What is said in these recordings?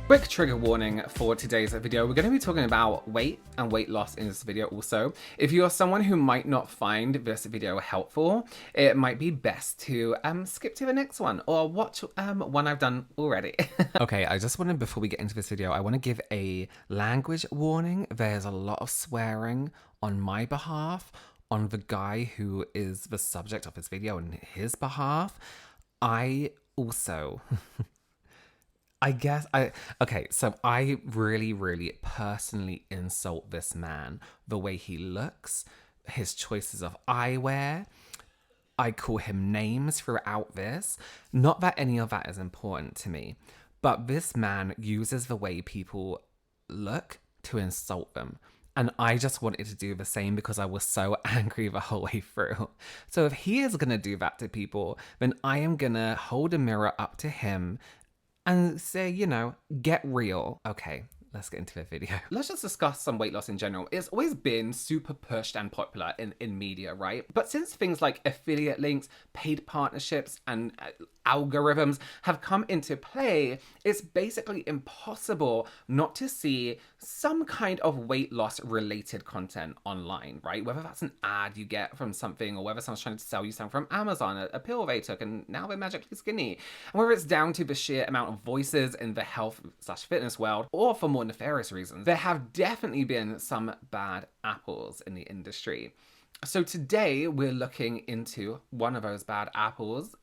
Quick trigger warning for today's video. We're going to be talking about weight and weight loss in this video also. If you're someone who might not find this video helpful, it might be best to skip to the next one or watch one I've done already. Okay, I just wanted, before we get into this video, I want to give a language warning. There's a lot of swearing on my behalf, on the guy who is the subject of this video on his behalf. I also... so I really personally insult this man. The way he looks, his choices of eyewear. I call him names throughout this. Not that any of that is important to me, but this man uses the way people look to insult them. And I just wanted to do the same because I was so angry the whole way through. So if he is going to do that to people, then I am going to hold a mirror up to him and say, you know, get real. Okay, let's get into the video. Let's just discuss some weight loss in general. It's always been super pushed and popular in media, right? But since things like affiliate links, paid partnerships, and algorithms have come into play, it's basically impossible not to see some kind of weight loss related content online, right? Whether that's an ad you get from something or whether someone's trying to sell you something from Amazon, a pill they took and now they're magically skinny. And whether it's down to the sheer amount of voices in the health/fitness world or for more nefarious reasons, there have definitely been some bad apples in the industry. So today we're looking into one of those bad apples,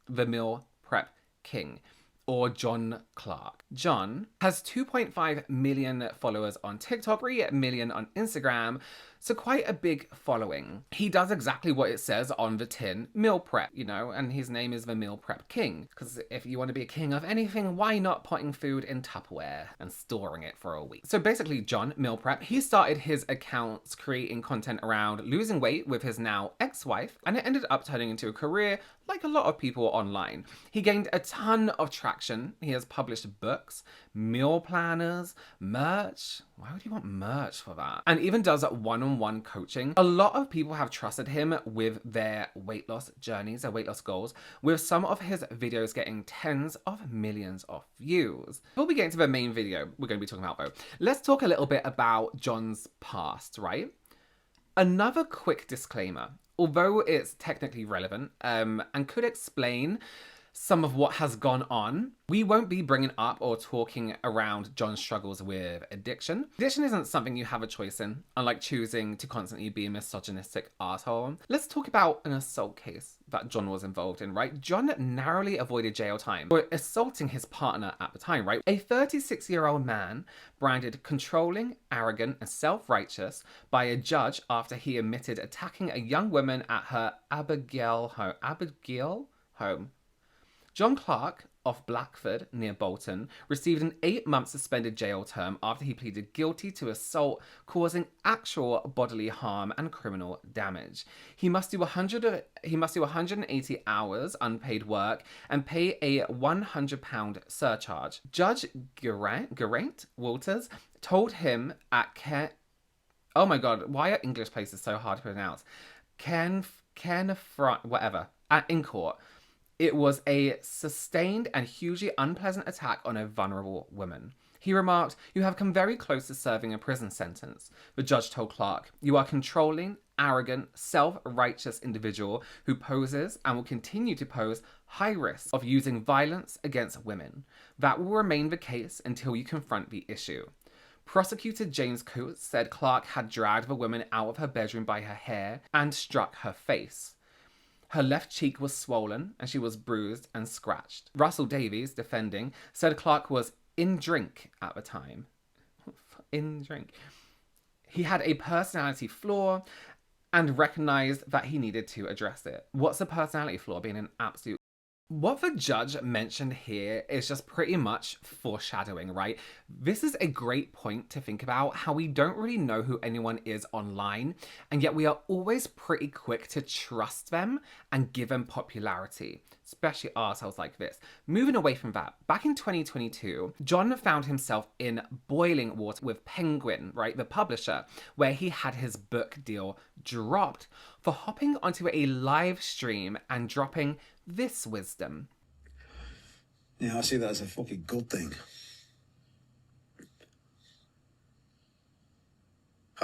the meal prep king, or John Clark. John has 2.5 million followers on TikTok, 3 million on Instagram, so quite a big following. He does exactly what it says on the tin, meal prep, you know, and his name is the meal prep king. Because if you want to be a king of anything, why not putting food in Tupperware and storing it for a week? So basically, John, meal prep, he started his accounts creating content around losing weight with his now ex-wife, and it ended up turning into a career like a lot of people online. He gained a ton of traction. He has published books, meal planners, merch. Why would you want merch for that? And even does one-on-one coaching. A lot of people have trusted him with their weight loss journeys, their weight loss goals, with some of his videos getting tens of millions of views. Before we get into the main video we're going to be talking about though, let's talk a little bit about John's past, right? Another quick disclaimer. Although it's technically relevant and could explain some of what has gone on, we won't be bringing up or talking around John's struggles with addiction. Addiction isn't something you have a choice in, unlike choosing to constantly be a misogynistic asshole. Let's talk about an assault case that John was involved in, right? John narrowly avoided jail time for assaulting his partner at the time, right? A 36-year-old man branded controlling, arrogant, and self-righteous by a judge after he admitted attacking a young woman at her Abigail home. John Clark of Blackford, near Bolton, received an 8-month suspended jail term after he pleaded guilty to assault causing actual bodily harm and criminal damage. He must do 180 hours unpaid work and pay a £100 surcharge. Judge Geraint Walters told him at oh my god, why are English places so hard to pronounce? In court. It was a sustained and hugely unpleasant attack on a vulnerable woman. He remarked, "You have come very close to serving a prison sentence." The judge told Clark, "You are controlling, arrogant, self-righteous individual who poses and will continue to pose high risk of using violence against women. That will remain the case until you confront the issue." Prosecutor James Coates said Clark had dragged the woman out of her bedroom by her hair and struck her face. Her left cheek was swollen and she was bruised and scratched. Russell Davies, defending, said Clark was in drink at the time. In drink. He had a personality flaw and recognized that he needed to address it. What's a personality flaw? Being an absolute... What the judge mentioned here is just pretty much foreshadowing, right? This is a great point to think about, how we don't really know who anyone is online, and yet we are always pretty quick to trust them and give them popularity, especially arseholes like this. Moving away from that, back in 2022, John found himself in boiling water with Penguin, right, the publisher, where he had his book deal dropped for hopping onto a live stream and dropping this wisdom. Yeah, I see that as a fucking good thing.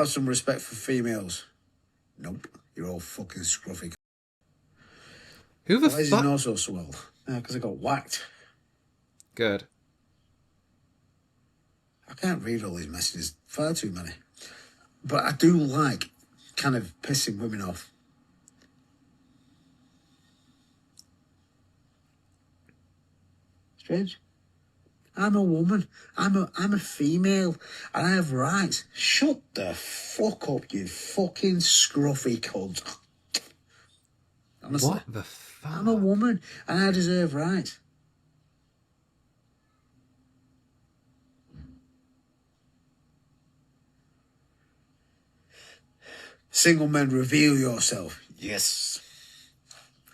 Have some respect for females. Nope, you're all fucking scruffy. Who the Why is his fuck? nose so swell? Because I got whacked. Good. I can't read all these messages. Far too many. But I do like kind of pissing women off. Strange. I'm a woman. I'm a female. And I have rights. Shut the fuck up, you fucking scruffy cunt. Honestly. What the fuck? I'm a woman and I deserve rights. Single men, reveal yourself. Yes.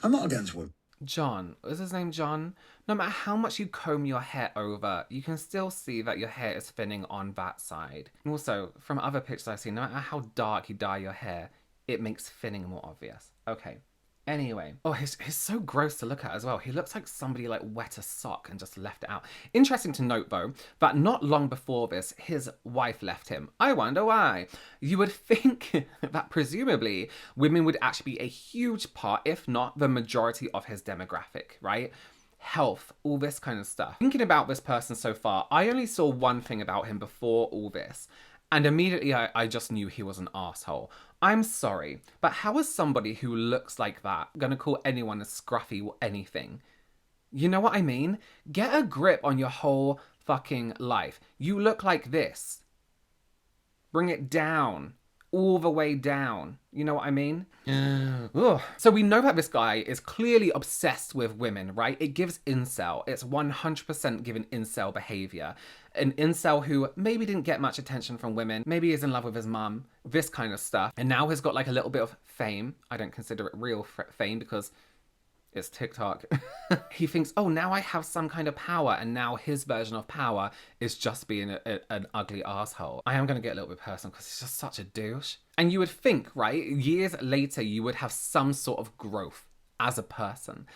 I'm not against women. John, is his name John? No matter how much you comb your hair over, you can still see that your hair is thinning on that side. And also, from other pictures I've seen, no matter how dark you dye your hair, it makes thinning more obvious. Okay. Anyway. Oh, he's so gross to look at as well. He looks like somebody like wet a sock and just left it out. Interesting to note though, that not long before this, his wife left him. I wonder why. You would think that presumably women would actually be a huge part, if not the majority of his demographic, right? Health, all this kind of stuff. Thinking about this person so far, I only saw one thing about him before all this. And immediately I just knew he was an asshole. I'm sorry, but how is somebody who looks like that gonna call anyone a scruffy or anything? You know what I mean? Get a grip on your whole fucking life. You look like this. Bring it down. All the way down. You know what I mean? Ugh. So we know that this guy is clearly obsessed with women, right? It gives incel. It's 100% given incel behavior. An incel who maybe didn't get much attention from women, maybe is in love with his mum, this kind of stuff. And now has got like a little bit of fame. I don't consider it real fame because it's TikTok. He thinks, oh, now I have some kind of power, and now his version of power is just being an ugly asshole. I am going to get a little bit personal because he's just such a douche. And you would think, right, years later, you would have some sort of growth as a person.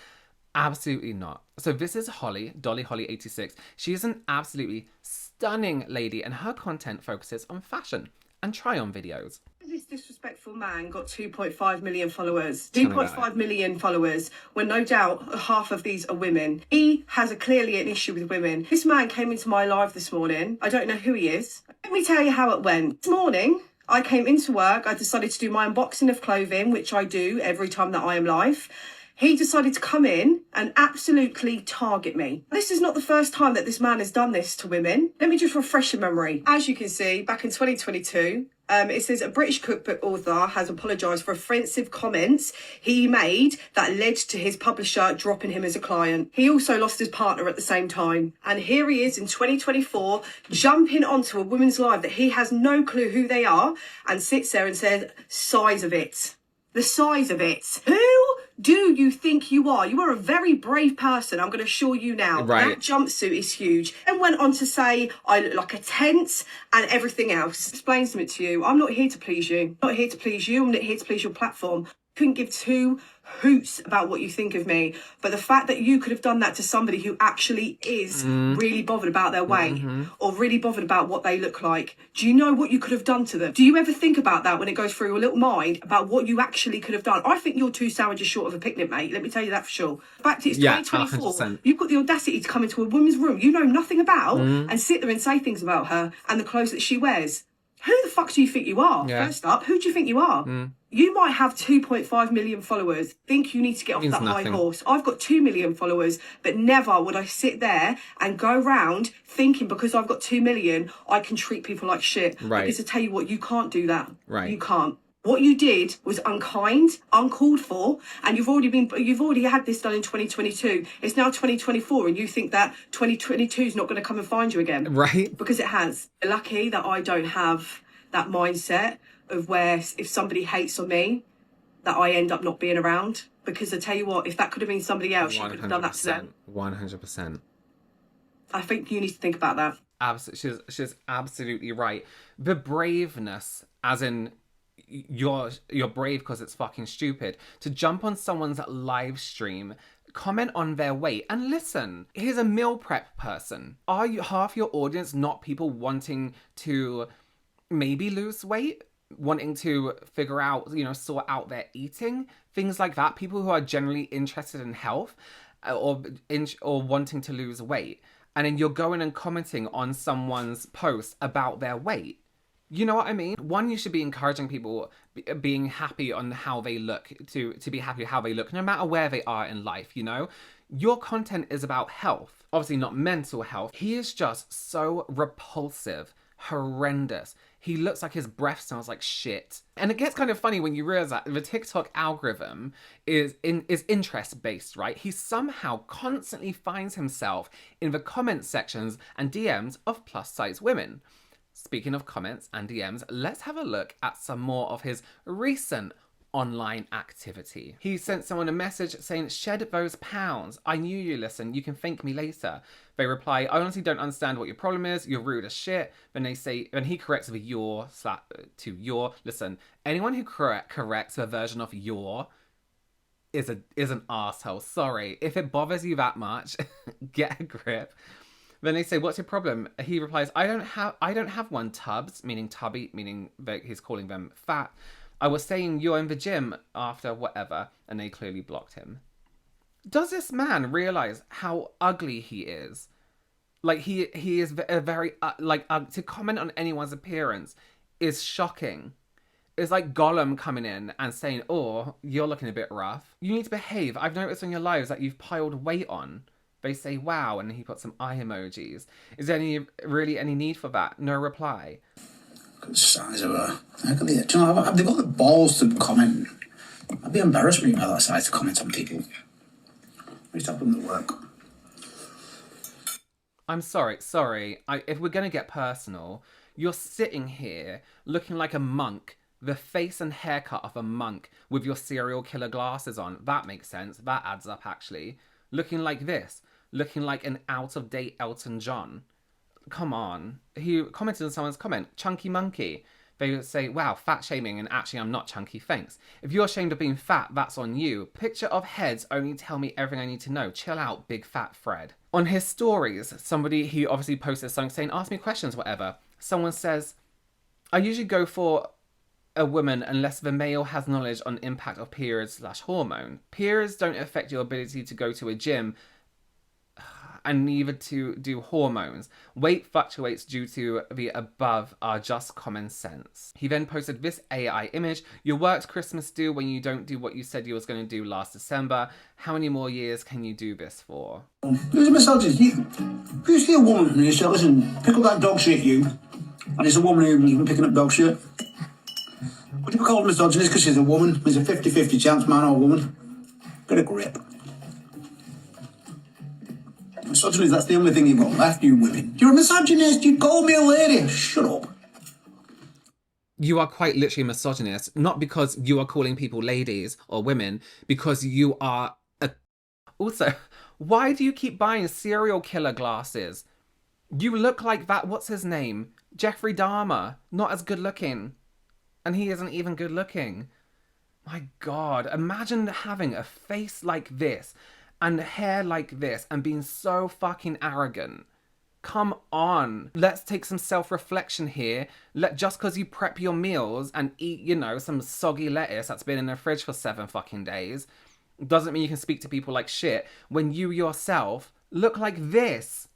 Absolutely not. So this is Holly, Dolly Holly 86. She is an absolutely stunning lady, and her content focuses on fashion and try-on videos. This disrespectful man got 2.5 million followers. 2.5 million followers, when no doubt half of these are women. He has clearly an issue with women. This man came into my live this morning. I don't know who he is. Let me tell you how it went. This morning, I came into work. I decided to do my unboxing of clothing, which I do every time that I am live. He decided to come in and absolutely target me. This is not the first time that this man has done this to women. Let me just refresh your memory. As you can see, back in 2022, it says a British cookbook author has apologised for offensive comments he made that led to his publisher dropping him as a client. He also lost his partner at the same time. And here he is in 2024, jumping onto a woman's live that he has no clue who they are, and sits there and says, size of it. The size of it. Who do you think you are? You are a very brave person, I'm going to assure you now. Right. That jumpsuit is huge. And went on to say, I look like a tent and everything else. Explain something to you. I'm not here to please you. I'm not here to please you. I'm not here to please your platform. Couldn't give two hoots about what you think of me, but the fact that you could have done that to somebody who actually is really bothered about their weight or really bothered about what they look like, do you know what you could have done to them? Do you ever think about that when it goes through your little mind about what you actually could have done? I think you're 2 sandwiches short of a picnic, mate. Let me tell you that for sure. The fact is, 2024, 100%. you've got the audacity to come into a woman's room you know nothing about and sit there and say things about her and the clothes that she wears. Who the fuck do you think you are? Yeah. First up, who do you think you are? You might have 2.5 million followers. Think you need to get off that high horse. I've got 2 million followers, but never would I sit there and go around thinking because I've got 2 million, I can treat people like shit. Right. Because I tell you what, you can't do that. Right. You can't. What you did was unkind, uncalled for, and you've already had this done in 2022. It's now 2024, and you think that 2022 is not going to come and find you again. Right. Because it has. You're lucky that I don't have that mindset of where if somebody hates on me, that I end up not being around. Because I tell you what, if that could have been somebody else, you could have done that to them. 100%. I think you need to think about that. She's absolutely right. The braveness, as in you're brave because it's fucking stupid, to jump on someone's live stream, comment on their weight, and listen, here's a meal prep person. Are you half your audience not people wanting to maybe lose weight? wanting to figure out, sort out their eating, things like that. People who are generally interested in health or wanting to lose weight. And then you're going and commenting on someone's post about their weight. You know what I mean? One, you should be encouraging people being happy on how they look, to be happy how they look, no matter where they are in life, Your content is about health, obviously not mental health. He is just so repulsive, horrendous. He looks like his breath smells like shit. And it gets kind of funny when you realize that the TikTok algorithm is interest based, right? He somehow constantly finds himself in the comment sections and DMs of plus size women. Speaking of comments and DMs, let's have a look at some more of his recent online activity. He sent someone a message saying, "Shed those pounds. I knew you. Listen, you can thank me later." They reply, "I honestly don't understand what your problem is. You're rude as shit." Then they say, and he corrects with your to your. Listen, anyone who corrects a version of your is an asshole. Sorry. If it bothers you that much, get a grip. Then they say, "What's your problem?" He replies, I don't have one, Tubbs," meaning tubby, meaning that he's calling them fat. "I was saying you're in the gym after whatever," and they clearly blocked him. Does this man realize how ugly he is? Like, he is a very, to comment on anyone's appearance is shocking. It's like Gollum coming in and saying, "Oh, you're looking a bit rough. You need to behave. I've noticed on your lives that you've piled weight on." They say, "Wow," and he puts some eye emojis. Is there really any need for that? No reply. Look at the size of her. How can they, do you know, have they got the balls to comment? I'd be embarrassed when you have that size to comment on people. I used to have them at work. I'm sorry. If we're going to get personal, you're sitting here looking like a monk, the face and haircut of a monk with your serial killer glasses on. That makes sense. That adds up, actually. Looking like this. Looking like an out-of-date Elton John. Come on. He commented on someone's comment, "Chunky monkey." They would say, "Wow, fat shaming," and actually I'm not chunky, thanks. If you're ashamed of being fat, that's on you. Picture of heads only tell me everything I need to know. Chill out, big fat Fred. On his stories, he obviously posted something saying, "Ask me questions, whatever." Someone says, "I usually go for a woman unless the male has knowledge on impact of periods/hormone. Periods don't affect your ability to go to a gym and neither to do hormones. Weight fluctuates due to the above are just common sense." He then posted this AI image. "Your work's Christmas due when you don't do what you said you was going to do last December. How many more years can you do this for?" Who's a misogynist? If you see a woman and you say, "Listen, pick up that dog shit, you," and it's a woman who's been picking up dog shit, would you be called a misogynist because she's a woman? There's a 50-50 chance, man or woman. Get a grip. Misogynist, that's the only thing you've got left, you women. You're a misogynist, you call me a lady. Shut up. You are quite literally a misogynist, not because you are calling people ladies or women, because you are a... Also, why do you keep buying serial killer glasses? You look like that, what's his name? Jeffrey Dahmer. Not as good looking. And he isn't even good looking. My God, imagine having a face like this and hair like this and being so fucking arrogant. Come on. Let's take some self-reflection here. Just because you prep your meals and eat, some soggy lettuce that's been in the fridge for 7 fucking days doesn't mean you can speak to people like shit when you yourself look like this.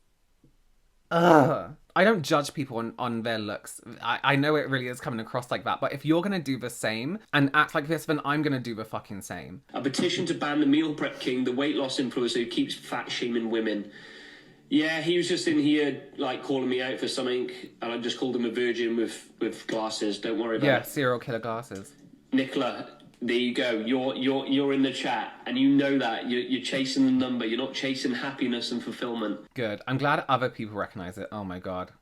Ugh. I don't judge people on their looks. I know it really is coming across like that, but if you're going to do the same and act like this, then I'm going to do the fucking same. A petition to ban the meal prep king, the weight loss influencer who keeps fat shaming women. Yeah, he was just in here, calling me out for something, and I just called him a virgin with glasses. Don't worry about it. Yeah, serial killer glasses. Nicola, there you go. You're in the chat, and you know that. You're chasing the number. You're not chasing happiness and fulfillment. Good. I'm glad other people recognise it. Oh my God.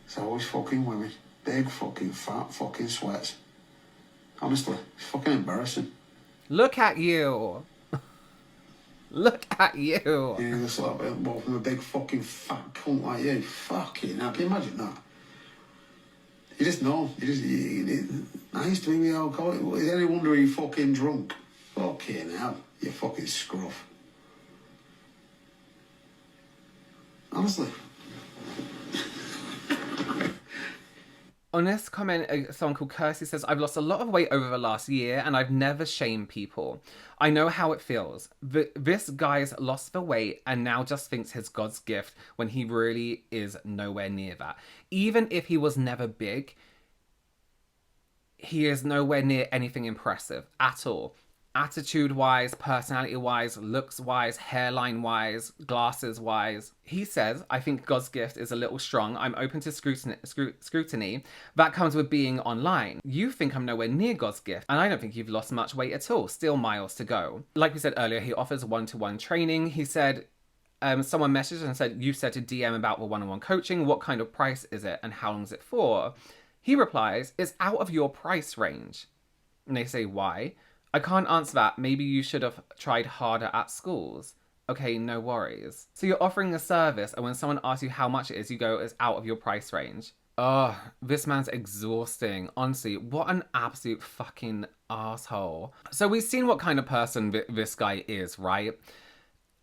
It's always fucking women. Big fucking fat fucking sweats. Honestly, it's fucking embarrassing. Look at you. Look at you. You just like from a big fucking fat cunt like you. Fucking hell, can you imagine that? You just know. I used to be with alcohol. Is any wonder you fucking drunk? Fucking hell, you fucking scruff. Honestly. On this comment, someone called Kirsty says, I've lost a lot of weight over the last year and I've never shamed people. I know how it feels. This guy's lost the weight and now just thinks he's God's gift when he really is nowhere near that. Even if he was never big, he is nowhere near anything impressive at all. Attitude-wise, personality-wise, looks-wise, hairline-wise, glasses-wise. He says, I think God's gift is a little strong. I'm open to scrutiny. That comes with being online. You think I'm nowhere near God's gift, and I don't think you've lost much weight at all. Still miles to go. Like we said earlier, he offers one-to-one training. He said, someone messaged and said, you said to DM about the one-on-one coaching. What kind of price is it, and how long is it for? He replies, it's out of your price range. And they say, why? I can't answer that. Maybe you should have tried harder at schools. Okay, no worries. So you're offering a service, and when someone asks you how much it is, you go, it's out of your price range. Oh, this man's exhausting. Honestly, what an absolute fucking asshole. So we've seen what kind of person this guy is, right?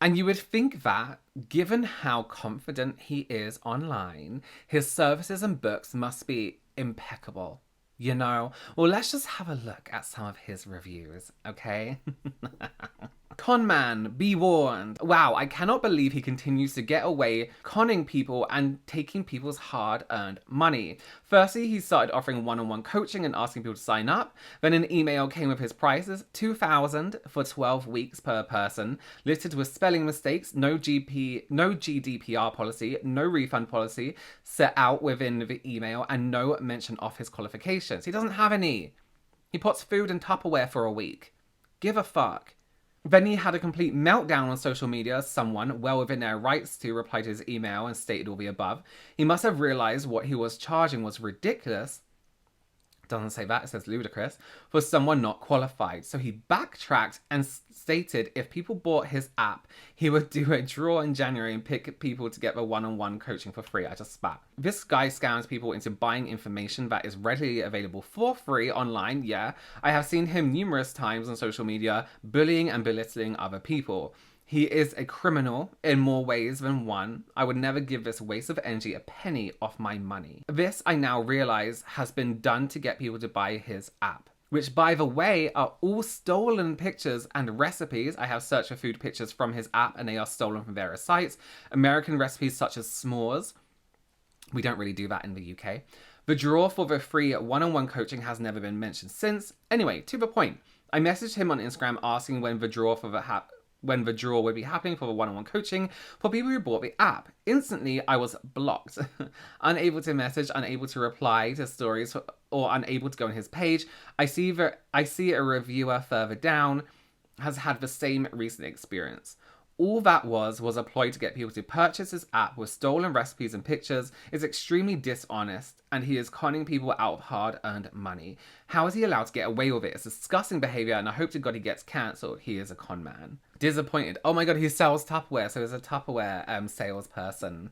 And you would think that, given how confident he is online, his services and books must be impeccable. You know? Well, let's just have a look at some of his reviews, okay? Con man, be warned. Wow, I cannot believe he continues to get away conning people and taking people's hard-earned money. Firstly, he started offering one-on-one coaching and asking people to sign up. Then an email came with his prices, $2,000 for 12 weeks per person, listed with spelling mistakes, no GDPR policy, no refund policy set out within the email, and no mention of his qualifications. He doesn't have any. He puts food in Tupperware for a week. Give a fuck. Then he had a complete meltdown on social media. Someone, well within their rights to, replied to his email and stated all the above. He must have realised what he was charging was ridiculous. Doesn't say that, it says ludicrous, for someone not qualified. So he backtracked and stated if people bought his app, he would do a draw in January and pick people to get the one-on-one coaching for free. I just spat. This guy scams people into buying information that is readily available for free online. Yeah, I have seen him numerous times on social media, bullying and belittling other people. He is a criminal in more ways than one. I would never give this waste of energy a penny off my money. This, I now realize, has been done to get people to buy his app, which, by the way, are all stolen pictures and recipes. I have searched for food pictures from his app and they are stolen from various sites. American recipes such as s'mores. We don't really do that in the UK. The draw for the free one-on-one coaching has never been mentioned since. Anyway, to the point. I messaged him on Instagram asking when the draw would be happening for the one-on-one coaching for people who bought the app. Instantly, I was blocked. Unable to message, unable to reply to stories, or unable to go on his page. I see a reviewer further down has had the same recent experience. All that was a ploy to get people to purchase his app with stolen recipes and pictures. Is extremely dishonest, and he is conning people out of hard-earned money. How is he allowed to get away with it? It's disgusting behaviour, and I hope to God he gets cancelled. He is a con man. Disappointed. Oh my God, he sells Tupperware, so he's a Tupperware salesperson.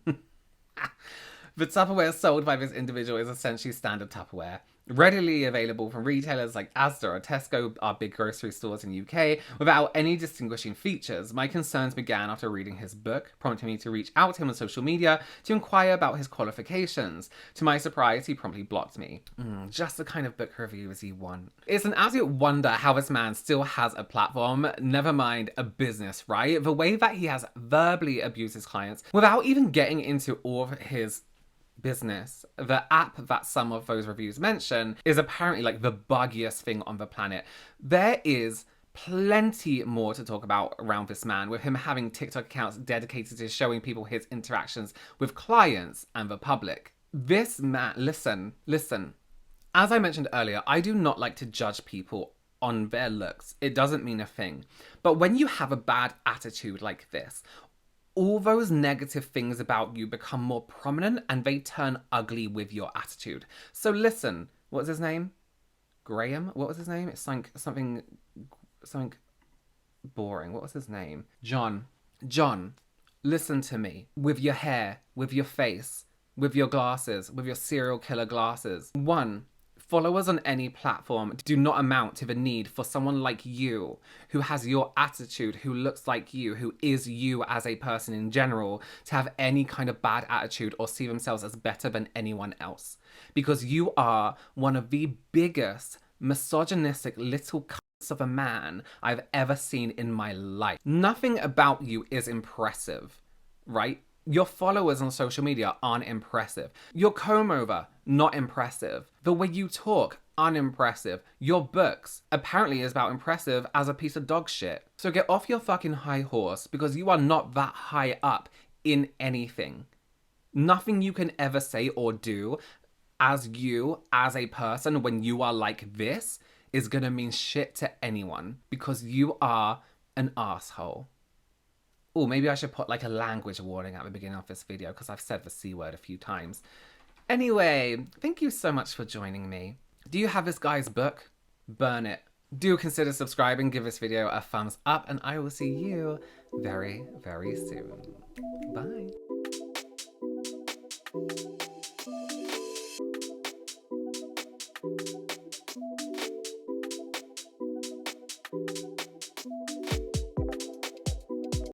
The Tupperware sold by this individual is essentially standard Tupperware, readily available from retailers like Asda or Tesco, our big grocery stores in UK, without any distinguishing features. My concerns began after reading his book, prompting me to reach out to him on social media to inquire about his qualifications. To my surprise, he promptly blocked me. Just the kind of book reviews you want. It's an absolute wonder how this man still has a platform, never mind a business, right? The way that he has verbally abused his clients without even getting into all of his business. The app that some of those reviews mention is apparently like the buggiest thing on the planet. There is plenty more to talk about around this man, with him having TikTok accounts dedicated to showing people his interactions with clients and the public. This man, listen. As I mentioned earlier, I do not like to judge people on their looks. It doesn't mean a thing. But when you have a bad attitude like this, all those negative things about you become more prominent and they turn ugly with your attitude. So listen, what's his name? Graham? What was his name? It's like something boring. What was his name? John, listen to me. With your hair, with your face, with your glasses, with your serial killer glasses. 1, Followers on any platform do not amount to the need for someone like you, who has your attitude, who looks like you, who is you as a person in general, to have any kind of bad attitude or see themselves as better than anyone else. Because you are one of the biggest misogynistic little cunts of a man I've ever seen in my life. Nothing about you is impressive, right? Your followers on social media aren't impressive. Your comb over, not impressive. The way you talk, unimpressive. Your books apparently is about impressive as a piece of dog shit. So get off your fucking high horse, because you are not that high up in anything. Nothing you can ever say or do as you, as a person, when you are like this, is gonna mean shit to anyone, because you are an asshole. Oh, maybe I should put like a language warning at the beginning of this video, because I've said the C word a few times. Anyway, thank you so much for joining me. Do you have this guy's book? Burn it. Do consider subscribing, give this video a thumbs up, and I will see you very, very soon. Bye.